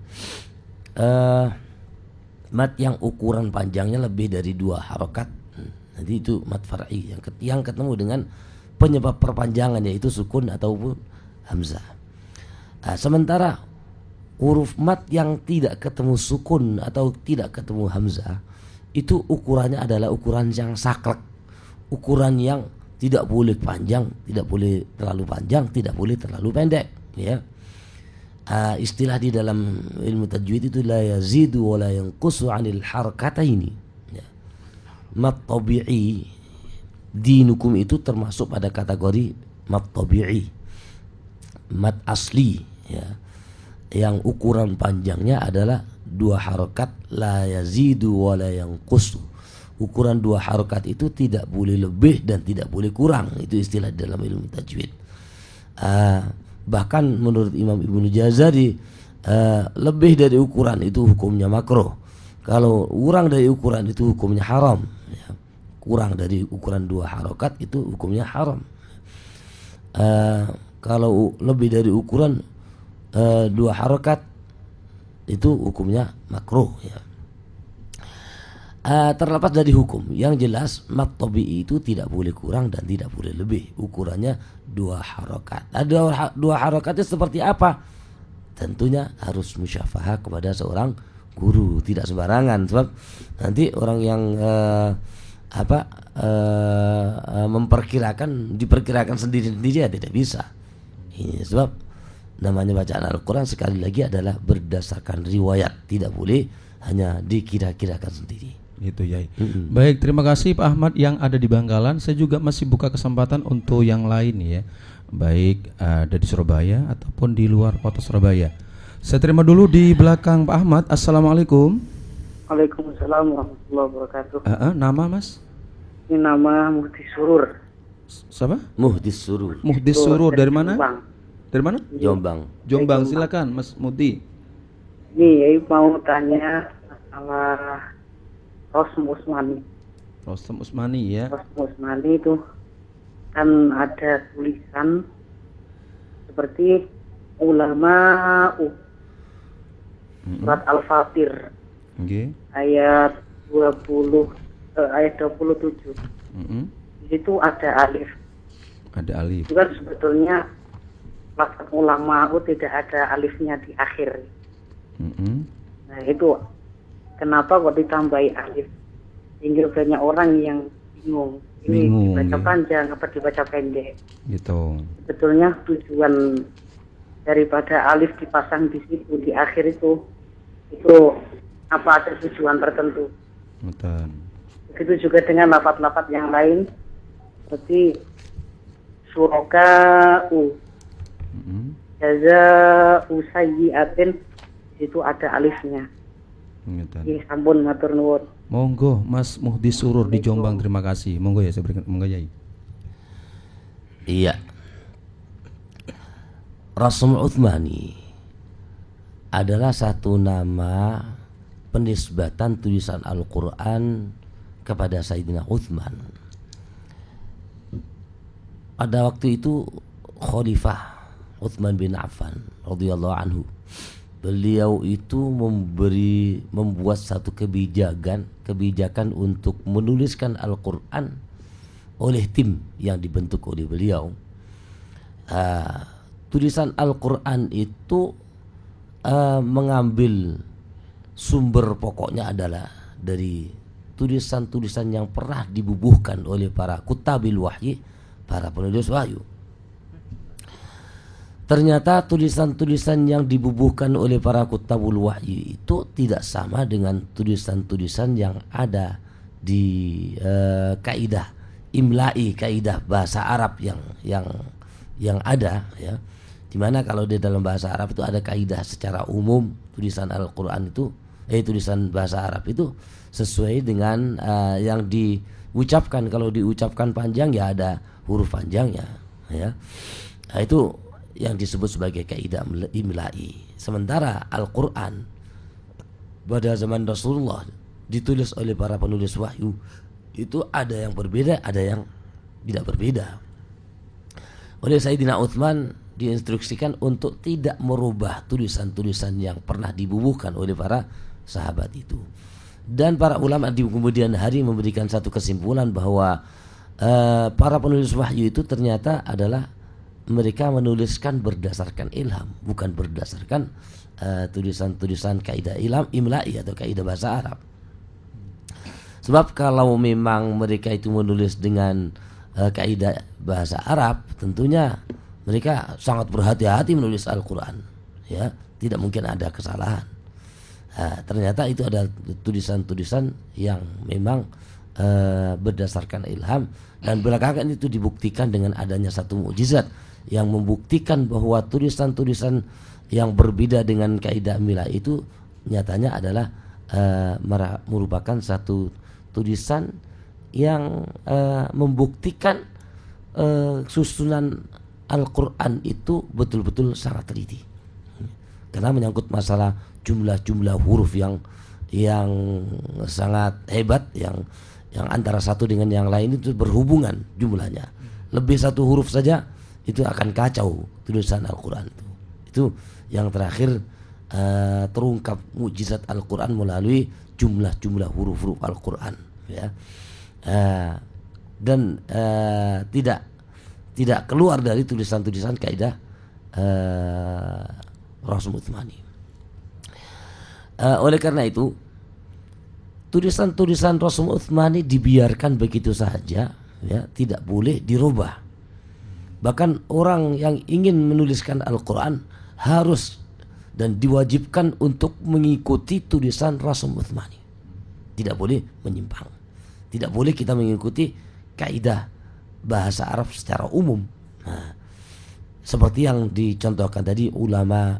mat yang ukuran panjangnya lebih dari 2 harokat, nanti itu mat far'i yang ketemu dengan penyebab perpanjangan, yaitu sukun ataupun hamzah. Sementara huruf mat yang tidak ketemu sukun atau tidak ketemu hamzah, itu ukurannya adalah ukuran yang saklek, ukuran yang tidak boleh panjang, tidak boleh terlalu panjang, tidak boleh terlalu pendek, ya. Istilah di dalam ilmu tajwid itu la yazidu wa la yanqusu 'anil harakataini, ya. Mat tabi'i dinukum itu termasuk pada kategori mat tabi'i, mat asli, ya, yang ukuran panjangnya adalah 2 harokat, la yazidu wa la yanqusu. Ukuran 2 harokat itu tidak boleh lebih dan tidak boleh kurang, itu istilah dalam ilmu tajwid. Bahkan menurut Imam Ibnu Jazari, lebih dari ukuran itu hukumnya makruh. Kalau kurang dari ukuran itu hukumnya haram, ya. Kurang dari ukuran 2 harokat itu hukumnya haram. Kalau lebih dari ukuran 2 harokat itu hukumnya makruh, ya. Terlepas dari hukum, yang jelas mat tabi'i itu tidak boleh kurang dan tidak boleh lebih. Ukurannya 2 harokat. 2 harokat itu seperti apa? Tentunya harus musyafahah kepada seorang guru, tidak sembarangan, sebab nanti orang yang diperkirakan sendiri-sendiri ya tidak bisa. Ini sebab namanya bacaan Al-Quran sekali lagi adalah berdasarkan riwayat, tidak boleh hanya dikira-kirakan sendiri. Itu ya. Baik, terima kasih Pak Ahmad yang ada di Bangkalan. Saya juga masih buka kesempatan untuk yang lain ya, baik ada di Surabaya ataupun di luar kota Surabaya. Saya terima dulu di belakang Pak Ahmad. Assalamualaikum. Waalaikumsalam warahmatullahi wabarakatuh. Nama Mas? Ini nama Muhdis Surur. Siapa? Muhdis Surur. Muhdis Surur dari mana? Jombang. Dari mana? Jombang. Jombang, silakan Mas Muti. Ini mau tanya masalah Rosm Usmani. Rosm Usmani ya. Rosm Usmani itu kan ada tulisan seperti ulama surat Al-Fatir, ayat 27. Di situ ada alif. Ada alif. Itu kan sebetulnya lafaz ulama tidak ada alifnya di akhir. Nah itu kenapa kok ditambahi alif, sehingga banyak orang yang bingung ini dibaca panjang apa dibaca pendek gitu. Sebetulnya tujuan daripada alif dipasang di situ di akhir itu apa, ada tujuan tertentu. Betul. Begitu juga dengan lafaz-lafaz yang lain seperti suroka'u, jaza'u sayyi'atin, itu ada alifnya. Ini sampun matur nuwun. Monggo Mas Muhdis Surur di Jombang, terima kasih. Monggo ya, saya berikan, monggo Yai. Iya. Rosm Utsmani adalah satu nama penisbatan tulisan Al-Quran kepada Sayyidina Utsman. Pada waktu itu Khalifah Utsman bin Affan radhiyallahu anhu, beliau itu membuat satu kebijakan untuk menuliskan Al-Quran oleh tim yang dibentuk oleh beliau. Tulisan Al-Quran itu mengambil sumber pokoknya adalah dari tulisan-tulisan yang pernah dibubuhkan oleh para kutabil wahyi, para penulis wahyu. Ternyata tulisan-tulisan yang dibubuhkan oleh para kutabul wahyu itu tidak sama dengan tulisan-tulisan yang ada di kaidah imla'i, kaidah bahasa Arab yang ada ya. Dimana kalau di dalam bahasa Arab itu ada kaidah secara umum tulisan Al-Quran itu tulisan bahasa Arab itu sesuai dengan yang diucapkan. Kalau diucapkan panjang ya ada huruf panjangnya ya. Nah, itu yang disebut sebagai kaidah imla'i. Sementara Al-Quran pada zaman Rasulullah ditulis oleh para penulis wahyu itu ada yang berbeda, ada yang tidak berbeda. Oleh Sayyidina Utsman diinstruksikan untuk tidak merubah tulisan-tulisan yang pernah dibubuhkan oleh para sahabat itu. Dan para ulama di kemudian hari memberikan satu kesimpulan bahwa para penulis wahyu itu ternyata adalah mereka menuliskan berdasarkan ilham, bukan berdasarkan tulisan-tulisan kaidah imla'i atau kaidah bahasa Arab. Sebab kalau memang mereka itu menulis dengan kaidah bahasa Arab, tentunya mereka sangat berhati-hati menulis Al-Quran, ya, tidak mungkin ada kesalahan. Ternyata itu ada tulisan-tulisan yang memang berdasarkan ilham, dan belakangan itu dibuktikan dengan adanya satu mukjizat yang membuktikan bahwa tulisan-tulisan yang berbeda dengan kaidah milah itu nyatanya adalah merupakan satu tulisan yang membuktikan susunan Al-Quran itu betul-betul sangat teliti, karena menyangkut masalah jumlah huruf yang sangat hebat, yang antara satu dengan yang lain itu berhubungan jumlahnya. Lebih satu huruf saja itu akan kacau tulisan Al-Quran itu. Itu yang terakhir terungkap mukjizat Al-Quran melalui jumlah huruf-huruf Al-Quran, ya. Dan tidak keluar dari tulisan-tulisan kaidah Rasul Utsmani. Oleh karena itu tulisan-tulisan Rasul Utsmani dibiarkan begitu saja, ya, tidak boleh dirubah. Bahkan orang yang ingin menuliskan Al-Quran harus dan diwajibkan untuk mengikuti tulisan Rasul Utsmani. Tidak boleh menyimpang. Tidak boleh kita mengikuti kaidah bahasa Arab secara umum. Nah, seperti yang dicontohkan tadi ulama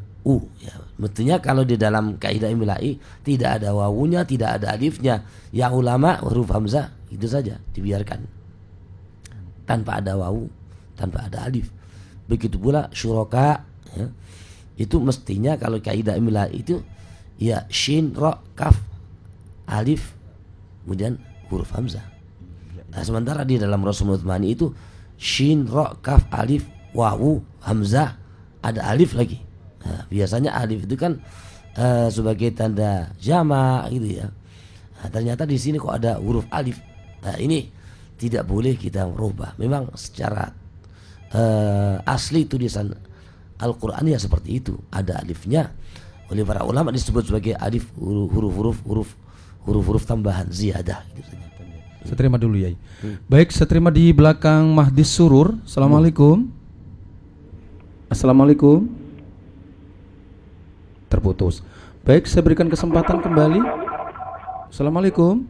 ya. Mestinya kalau di dalam kaidah imla'i tidak ada wawunya, tidak ada alifnya. Yang ulama huruf hamzah itu saja dibiarkan, tanpa ada wawu, tanpa ada alif. Begitu pula syuraka, ya. Itu mestinya kalau kaidah imla'i itu ya shin, ra, kaf, alif, kemudian huruf hamzah. Nah, sementara di dalam Rasul Utsmani itu shin, ra, kaf, alif, wawu, hamzah, ada alif lagi. Nah, biasanya alif itu kan sebagai tanda jama' gitu, ya. Nah, ternyata di sini kok ada huruf alif. Nah, ini tidak boleh kita merubah. Memang secara asli tulisan Al-Quran ya seperti itu, ada alifnya. Oleh para ulama disebut sebagai alif huruf tambahan ziyadah gitu saja. Saya terima dulu, Yai. Baik, saya terima di belakang Mahdis Surur. Assalamualaikum. Assalamualaikum. Terputus. Baik, saya berikan kesempatan kembali. Assalamualaikum.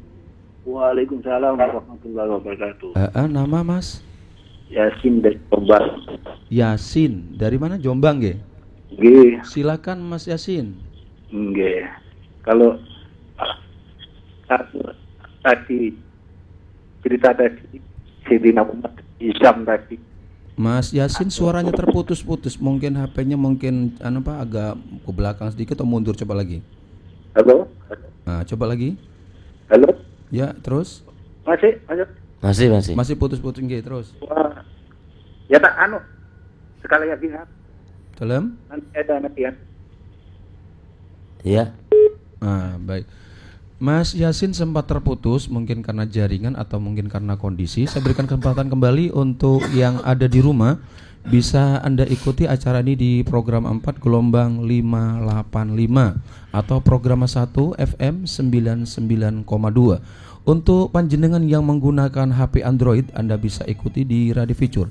Waalaikumsalam warahmatullahi wabarakatuh. Nama Mas? Yasin dari Jombang. Yasin, dari mana? Jombang, nggih? Nggih. Silakan Mas Yasin. Nggih. Kalau tadi cerita tadi Sayyidina Umar Islam tadi, Mas Yasin suaranya terputus-putus. Mungkin HP-nya mungkin agak ke belakang sedikit atau mundur, coba lagi. Halo? Nah, coba lagi. Halo? Ya, terus? Masih Putus-putus nggih, terus. Wah. Ya tak sekali lagi ya. Dalam? Nanti ada ya. Ya. Baik. Mas Yasin sempat terputus, mungkin karena jaringan atau mungkin karena kondisi. Saya berikan kesempatan kembali untuk yang ada di rumah. Bisa Anda ikuti acara ini di program 4 gelombang 585 atau program 1 FM 99,2. Untuk panjenengan yang menggunakan HP Android, Anda bisa ikuti di Radio Feature.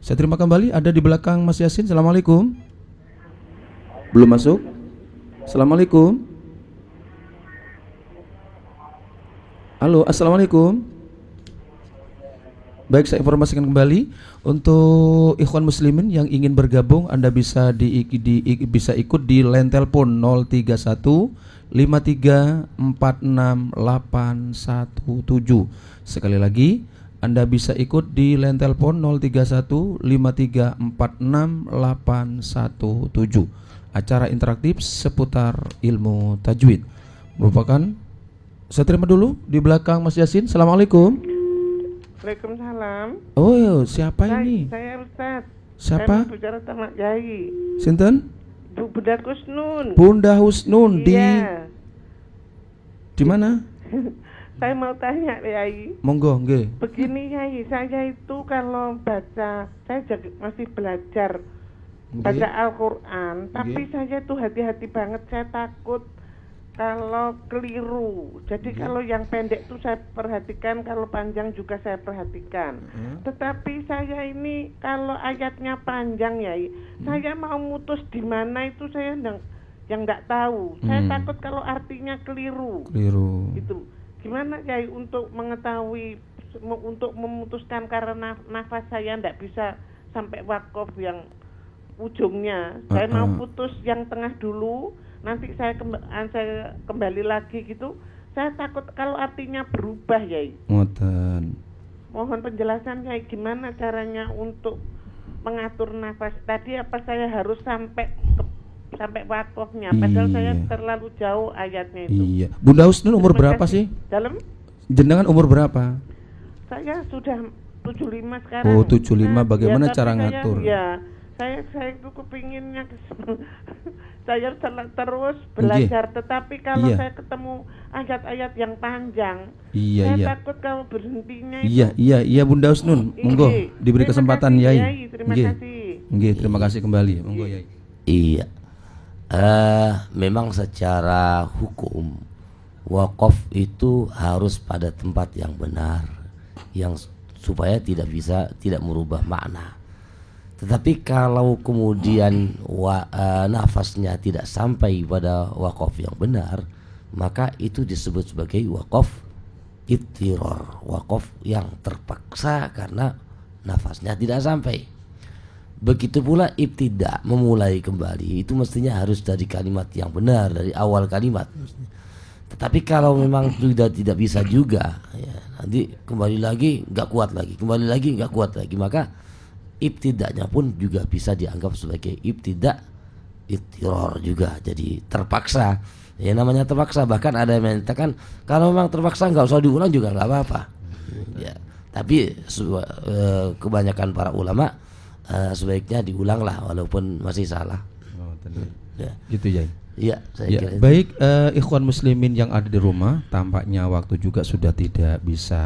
Saya terima kembali, ada di belakang Mas Yasin. Assalamualaikum. Belum masuk? Assalamualaikum. Halo, assalamualaikum. Baik, saya informasikan kembali untuk ikhwan muslimin yang ingin bergabung, Anda bisa bisa ikut di line telepon 031 53 46 817. Sekali lagi, Anda bisa ikut di line telepon 031 53 46 817. Acara interaktif seputar ilmu tajwid merupakan. Saya terima dulu di belakang Mas Yasin. Assalamualaikum. Waalaikumsalam. Oh, siapa ini? Saya Ustaz. Siapa? Saya bicara sama Yai. Sinten? Bunda Husnun. Bunda Husnun iya. di mana? Saya mau tanya Yai. Monggo, nggih. Begini Yai, saya itu kalau baca, saya masih belajar baca Al-Quran, tapi saya tuh hati-hati banget, saya takut kalau keliru. Jadi kalau yang pendek tuh saya perhatikan, kalau panjang juga saya perhatikan. Tetapi saya ini kalau ayatnya panjang Yai, saya mau mutus di mana itu saya yang nggak tahu. Saya takut kalau artinya keliru. Gitu. Gimana Yai untuk mengetahui, untuk memutuskan, karena nafas saya nggak bisa sampai wakaf yang ujungnya. Saya mau putus yang tengah dulu, nanti saya kembali lagi gitu. Saya takut kalau artinya berubah Yai. Mohon penjelasan Yai, gimana caranya untuk mengatur nafas tadi, apa saya harus sampai wakafnya, padahal saya terlalu jauh ayatnya itu. Iya. Bunda Husnul umur berapa sih? Dalam? Jenengan umur berapa? Saya sudah 75 sekarang. Oh, 75. Bagaimana cara ngatur? Saya itu kepinginnya saya terus belajar, tetapi kalau saya ketemu ayat-ayat yang panjang, saya takut kalau berhentinya itu. Iya Bunda Husnul, monggo diberi kesempatan Yai. Terima kasih. Terima kasih kembali. Monggo Yai. Iya. Memang secara hukum wakaf itu harus pada tempat yang benar, yang supaya tidak merubah makna. Tetapi kalau kemudian nafasnya tidak sampai pada wakaf yang benar, maka itu disebut sebagai wakaf ittirar, wakaf yang terpaksa karena nafasnya tidak sampai. Begitu pula ibtida, memulai kembali, itu mestinya harus dari kalimat yang benar, dari awal kalimat. Tetapi kalau memang sudah tidak bisa juga, ya, nanti kembali lagi nggak kuat lagi, kembali lagi nggak kuat lagi, maka ibtidanya pun juga bisa dianggap sebagai ibtida ittirar juga, jadi terpaksa. Ya namanya terpaksa, bahkan ada yang mengatakan kalau memang terpaksa nggak usah diulang juga nggak apa-apa. Ya, tapi kebanyakan para ulama sebaiknya diulang lah walaupun masih salah. Gitu Yai. Iya, saya kira. Baik, ikhwan muslimin yang ada di rumah, tampaknya waktu juga sudah tidak bisa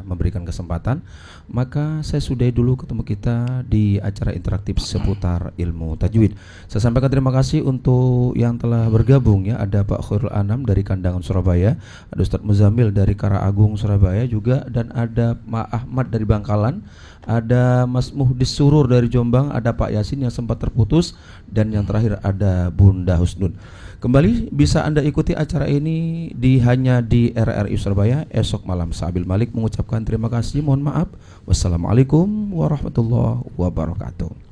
memberikan kesempatan, maka saya sudahi dulu ketemu kita di acara interaktif seputar ilmu tajwid. Saya sampaikan terima kasih untuk yang telah bergabung ya. Ada Pak Khairul Anam dari Kandangan Surabaya, ada Ustadz Muzamil dari Karaagung Surabaya juga, dan ada Ma Ahmad dari Bangkalan, ada Mas Muhdis Surur dari Jombang, ada Pak Yasin yang sempat terputus, dan yang terakhir ada Bunda Husnul. Kembali bisa Anda ikuti acara ini hanya di RRI Surabaya esok malam. Sa'abil Malik mengucapkan terima kasih, mohon maaf. Wassalamualaikum warahmatullahi wabarakatuh.